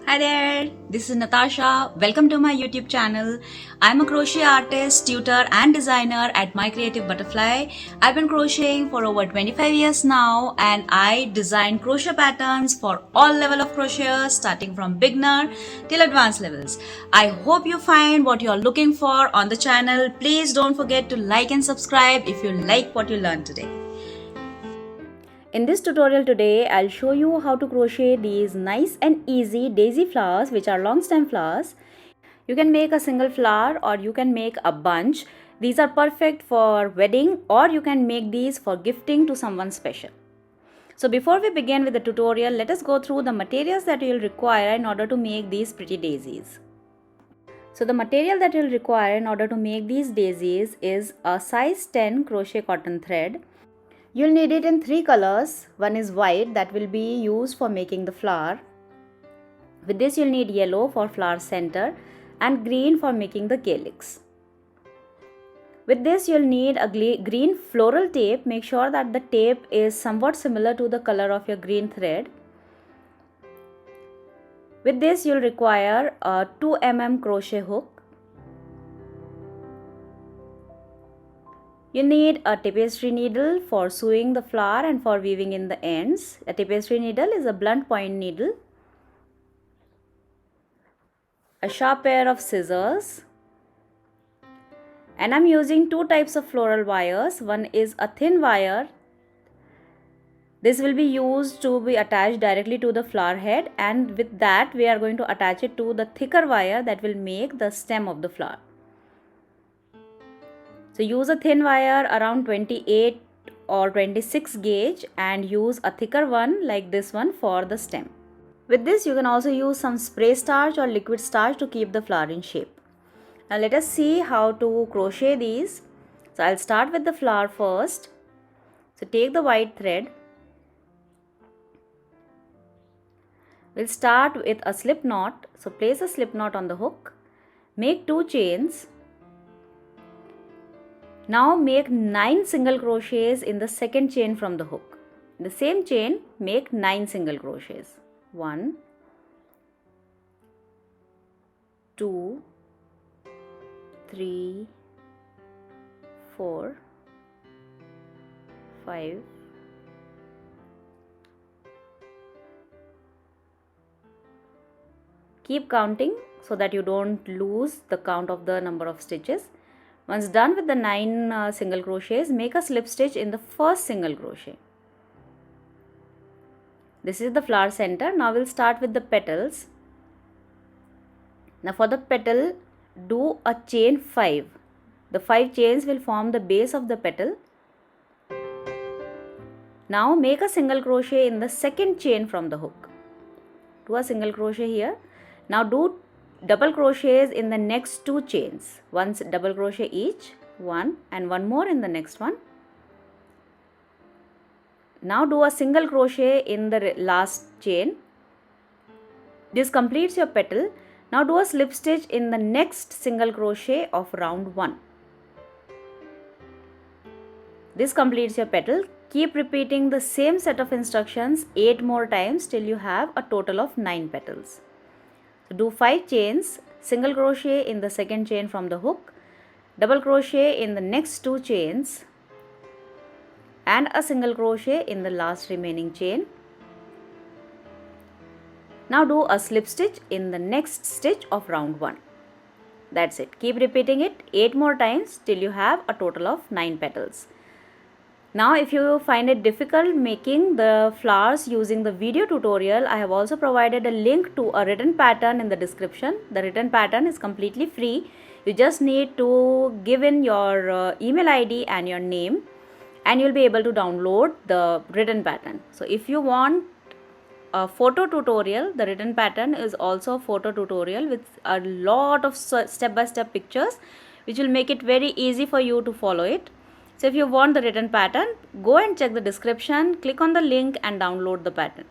Hi there, this is Natasha. Welcome to my YouTube channel. I'm a crochet artist, tutor and designer at My Creative Butterfly. I've been crocheting for over 25 years now and I design crochet patterns for all level of crocheters starting from beginner till advanced levels. I hope you find what you're looking for on the channel. Please don't forget to like and subscribe if you like what you learned today. In this tutorial today, I'll show you how to crochet these nice and easy daisy flowers, which are long stem flowers. You can make a single flower or you can make a bunch. These are perfect for wedding or you can make these for gifting to someone special. So before we begin with the tutorial, let us go through the materials that you'll require in order to make these pretty daisies. So the material that you'll require in order to make these daisies is a size 10 crochet cotton thread. You'll need it in 3 colors. One is white that will be used for making the flower. With this you'll need yellow for flower center and green for making the calyx. With this you'll need a green floral tape. Make sure that the tape is somewhat similar to the color of your green thread. With this you'll require a 2 mm crochet hook. You need a tapestry needle for sewing the flower and for weaving in the ends. A tapestry needle is a blunt point needle. A sharp pair of scissors. And I'm using 2 types of floral wires. One is a thin wire. This will be used to be attached directly to the flower head, and with that we are going to attach it to the thicker wire that will make the stem of the flower. So use a thin wire around 28 or 26 gauge and use a thicker one like this one for the stem. With this you can also use some spray starch or liquid starch to keep the flower in shape. Now let us see how to crochet these. So I'll start with the flower first. So take the white thread. We'll start with a slip knot. So place a slip knot on the hook. Make 2 chains. Now make 9 single crochets in the second chain from the hook. In the same chain, make 9 single crochets. 1, 2, 3, 4, 5, 'Keep counting so that you don't lose the count of the number of stitches. Once done with the 9 single crochets, make a slip stitch in the first single crochet. This is the flower center. Now we'll start with the petals. Now for the petal, do a chain 5. The 5 chains will form the base of the petal. Now make a single crochet in the second chain from the hook. Do a single crochet here. Now do double crochets in the next 2 chains. Once double crochet each, 1 and 1 more in the next one. Now do a single crochet in the last chain. This completes your petal. Now do a slip stitch in the next single crochet of round 1. This completes your petal. Keep repeating the same set of instructions 8 more times till you have a total of 9 petals. Do 5 chains, single crochet in the second chain from the hook, double crochet in the next 2 chains and a single crochet in the last remaining chain. Now do a slip stitch in the next stitch of round 1. That's it. Keep repeating it 8 more times till you have a total of 9 petals. Now if you find it difficult making the flowers using the video tutorial, I have also provided a link to a written pattern in the description. The written pattern is completely free. You just need to give in your email ID and your name and you'll be able to download the written pattern. So if you want a photo tutorial, the written pattern is also a photo tutorial with a lot of step-by-step pictures which will make it very easy for you to follow it. So if you want the written pattern, go and check the description, click on the link and download the pattern.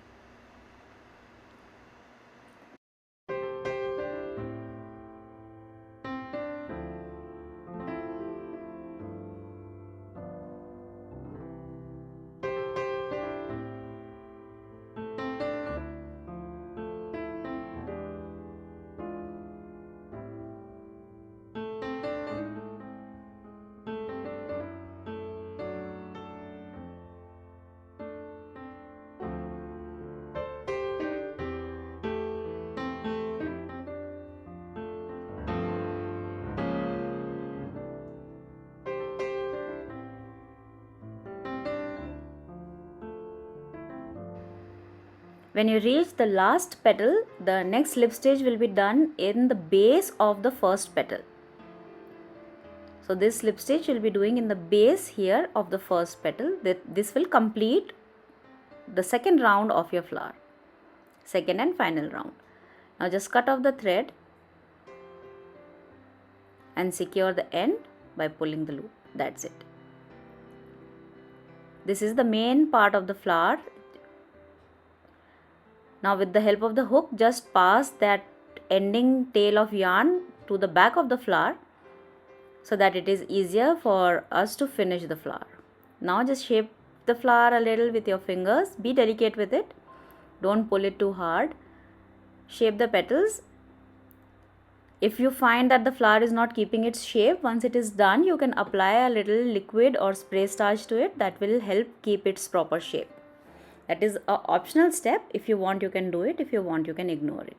When you reach the last petal, the next slip stitch will be done in the base of the first petal. So this slip stitch will be doing in the base here of the first petal. This will complete the second round of your flower, second and final round. Now just cut off the thread and secure the end by pulling the loop. That's it. This is the main part of the flower. Now with the help of the hook, just pass that ending tail of yarn to the back of the flower so that it is easier for us to finish the flower. Now just shape the flower a little with your fingers. Be delicate with it. Don't pull it too hard. Shape the petals. If you find that the flower is not keeping its shape, once it is done, you can apply a little liquid or spray starch to it. That will help keep its proper shape. That is an optional step. If you want, you can do it. If you want, you can ignore it.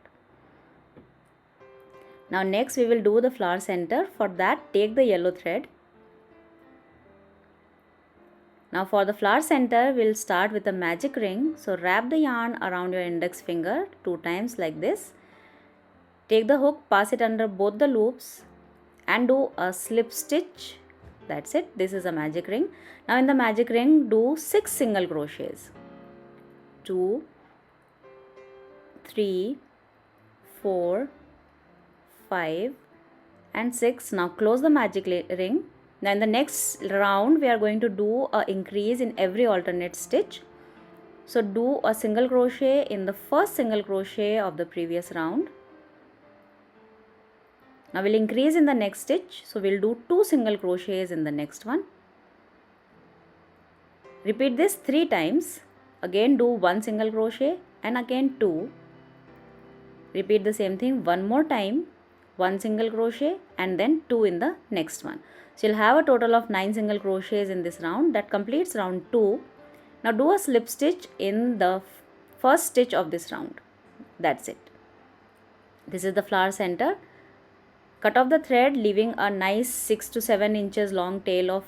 Now next we will do the flower center. For that, take the yellow thread. Now for the flower center, we'll start with a magic ring. So wrap the yarn around your index finger 2 times like this. Take the hook, pass it under both the loops and do a slip stitch. That's it. This is a magic ring. Now in the magic ring, do 6 single crochets. 2, 3, 4, 5 and 6. Now close the magic ring. Now in the next round, we are going to do an increase in every alternate stitch. So do a single crochet in the first single crochet of the previous round. Now we'll increase in the next stitch. So we'll do 2 single crochets in the next one. Repeat this 3 times. Again do 1 single crochet and again 2. Repeat the same thing one more time. 1 single crochet and then 2 in the next one. So you'll have a total of 9 single crochets in this round. That completes round 2. Now do a slip stitch in the first stitch of this round. That's it. This is the flower center. Cut off the thread, leaving a nice 6 to 7 inches long tail of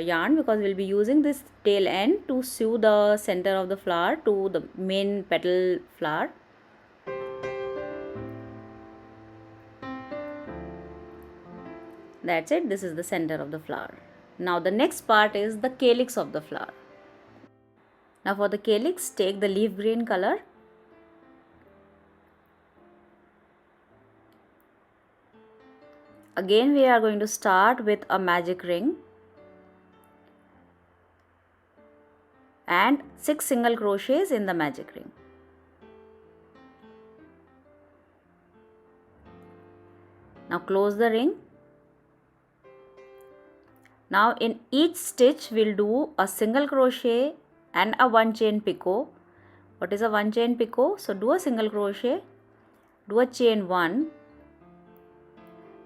yarn, because we'll be using this tail end to sew the center of the flower to the main petal flower. That's it. This is the center of the flower. Now the next part is the calyx of the flower. Now for the calyx, take the leaf green color. Again we are going to start with a magic ring and 6 single crochets in the magic ring. Now close the ring. Now in each stitch we'll do a single crochet and a 1 chain picot. What is a 1 chain picot? So do a single crochet, do a chain 1,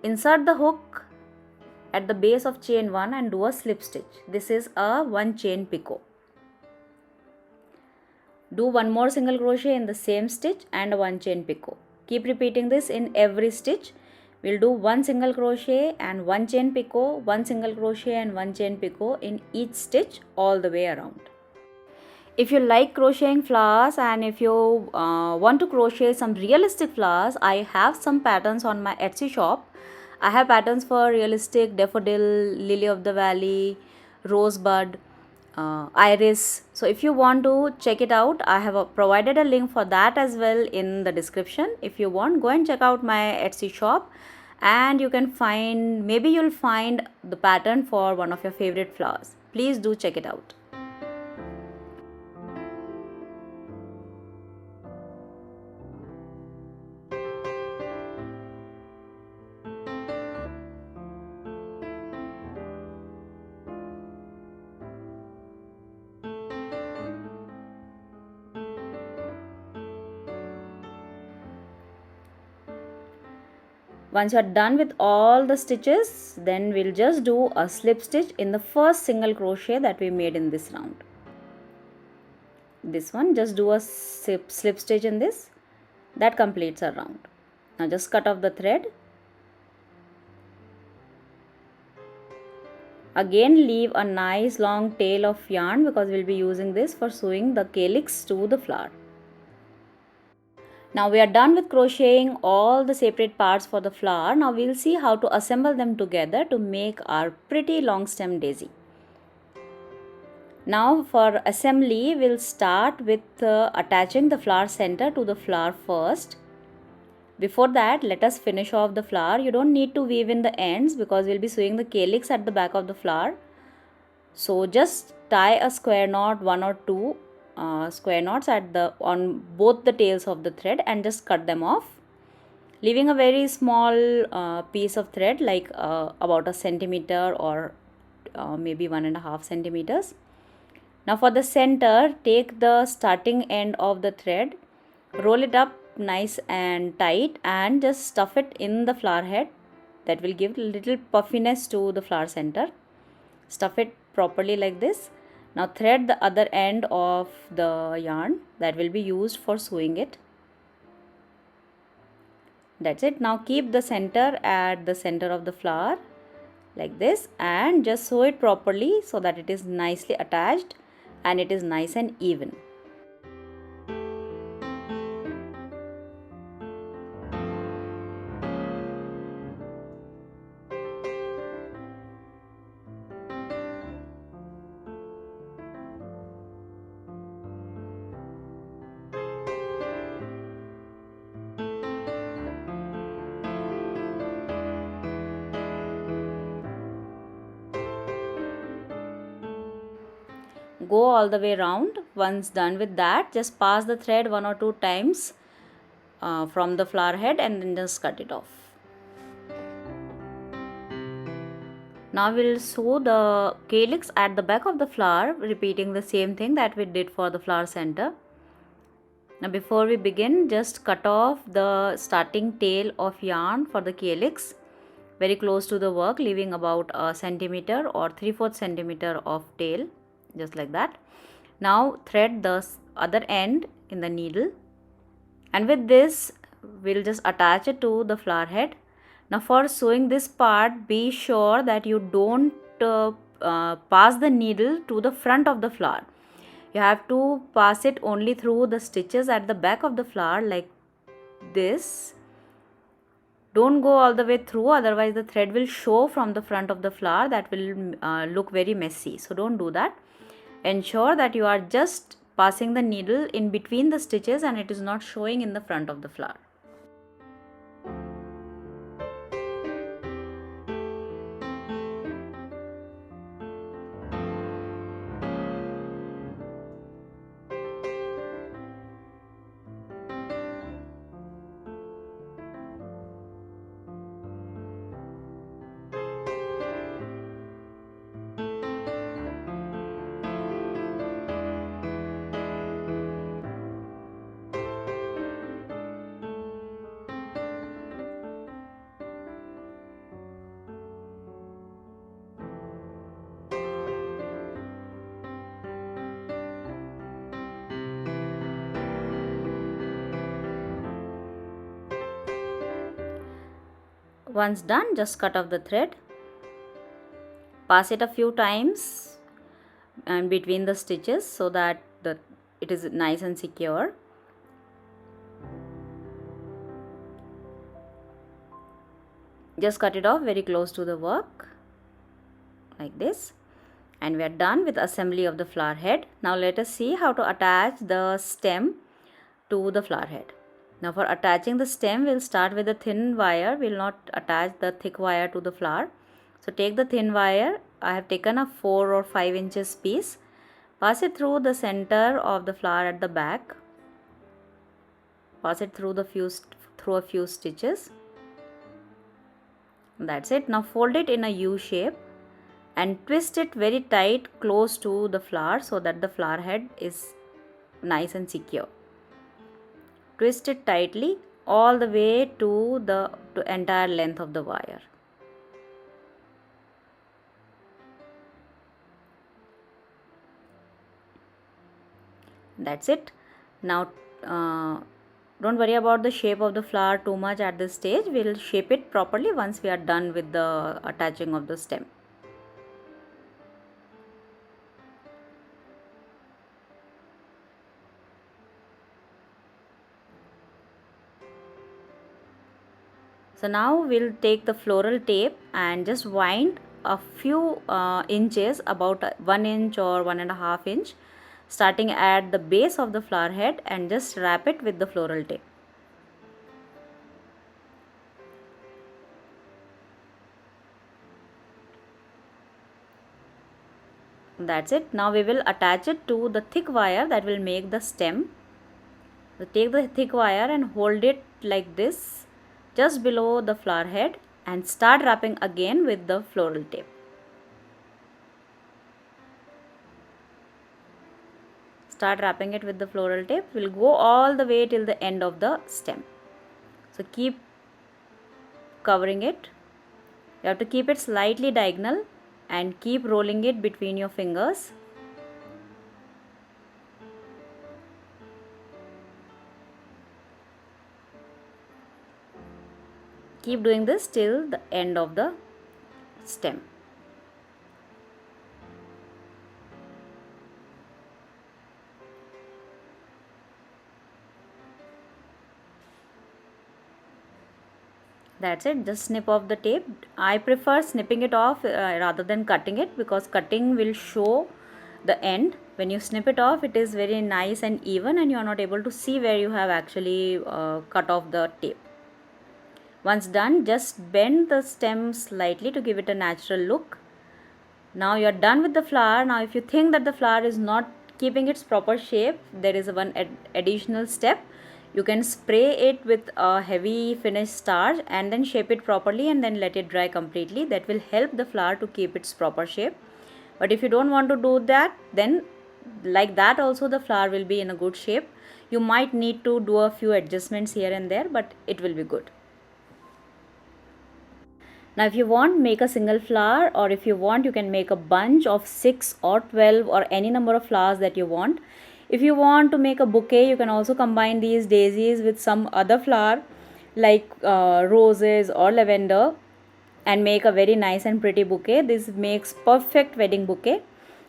insert the hook at the base of chain 1 and do a slip stitch. This is a 1 chain picot. Do 1 more single crochet in the same stitch and a 1 chain picot. Keep repeating this in every stitch. We'll do 1 single crochet and 1 chain picot, 1 single crochet and 1 chain picot in each stitch all the way around. If you like crocheting flowers and if you want to crochet some realistic flowers, I have some patterns on my Etsy shop. I have patterns for realistic daffodil, lily of the valley, rosebud, iris. So if you want to check it out, I have provided a link for that as well in the description. If you want, go and check out my Etsy shop and you can find, maybe you'll find the pattern for one of your favorite flowers. Please do check it out. Once you are done with all the stitches, then we'll just do a slip stitch in the first single crochet that we made in this round. This one, just do a slip stitch in this. That completes our round. Now just cut off the thread. Again leave a nice long tail of yarn because we'll be using this for sewing the calyx to the flower. Now we are done with crocheting all the separate parts for the flower. Now we will see how to assemble them together to make our pretty long stem daisy. Now for assembly, we'll start with attaching the flower center to the flower first. Before that, let us finish off the flower. You don't need to weave in the ends because we'll be sewing the calyx at the back of the flower. So just tie a square knot, one or two square knots on both the tails of the thread, and just cut them off, leaving a very small piece of thread like about a centimeter or maybe 1.5 centimeters. Now for the center, take the starting end of the thread, roll it up nice and tight, and just stuff it in the flower head. That will give a little puffiness to the flower center. Stuff it properly like this. Now thread the other end of the yarn that will be used for sewing it. That's it. Now keep the center at the center of the flower like this and just sew it properly so that it is nicely attached and it is nice and even. Go all the way round. Once done with that, just pass the thread 1 or 2 times from the flower head and then just cut it off. Now we will sew the calyx at the back of the flower, repeating the same thing that we did for the flower center. Now before we begin, just cut off the starting tail of yarn for the calyx very close to the work, leaving about a centimeter or 3/4 centimeter of tail, just like that. Now thread the other end in the needle, and with this we'll just attach it to the flower head. Now for sewing this part, be sure that you don't pass the needle to the front of the flower. You have to pass it only through the stitches at the back of the flower like this. Don't go all the way through, otherwise the thread will show from the front of the flower. That will look very messy, so don't do that. Ensure that you are just passing the needle in between the stitches and it is not showing in the front of the flower. Once done, just cut off the thread, pass it a few times and between the stitches so that it is nice and secure. Just cut it off very close to the work like this, and we are done with assembly of the flower head. Now let us see how to attach the stem to the flower head. Now for attaching the stem, we'll start with the thin wire. We'll not attach the thick wire to the flower. So take the thin wire. I have taken a 4 or 5 inches piece. Pass it through the center of the flower at the back. Pass it through a few stitches. That's it. Now fold it in a U shape and twist it very tight close to the flower so that the flower head is nice and secure. Twist it tightly all the way to the entire length of the wire. That's it. Now don't worry about the shape of the flower too much at this stage. We'll shape it properly once we are done with the attaching of the stem. So now we'll take the floral tape and just wind a few inches, about 1 inch or 1.5 inch, starting at the base of the flower head, and just wrap it with the floral tape. That's it. Now we will attach it to the thick wire that will make the stem. So take the thick wire and hold it like this just below the flower head and start wrapping again with the floral tape. Start wrapping it with the floral tape. We'll go all the way till the end of the stem. So keep covering it. You have to keep it slightly diagonal and keep rolling it between your fingers. Keep doing this till the end of the stem. That's it. Just snip off the tape. I prefer snipping it off rather than cutting it, because cutting will show the end. When you snip it off, it is very nice and even, and you are not able to see where you have actually cut off the tape. Once done, just bend the stem slightly to give it a natural look. Now you are done with the flower. Now if you think that the flower is not keeping its proper shape, there is one additional step. You can spray it with a heavy finish starch and then shape it properly and then let it dry completely. That will help the flower to keep its proper shape. But if you don't want to do that, then like that also the flower will be in a good shape. You might need to do a few adjustments here and there, but it will be good. Now if you want, make a single flower, or if you want, you can make a bunch of 6 or 12 or any number of flowers that you want. If you want to make a bouquet, you can also combine these daisies with some other flower like roses or lavender and make a very nice and pretty bouquet. This makes perfect wedding bouquet.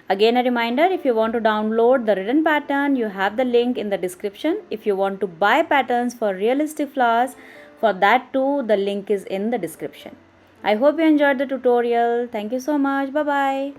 Again, a reminder, if you want to download the written pattern, you have the link in the description. If you want to buy patterns for realistic flowers, for that too, the link is in the description. I hope you enjoyed the tutorial. Thank you so much. Bye bye.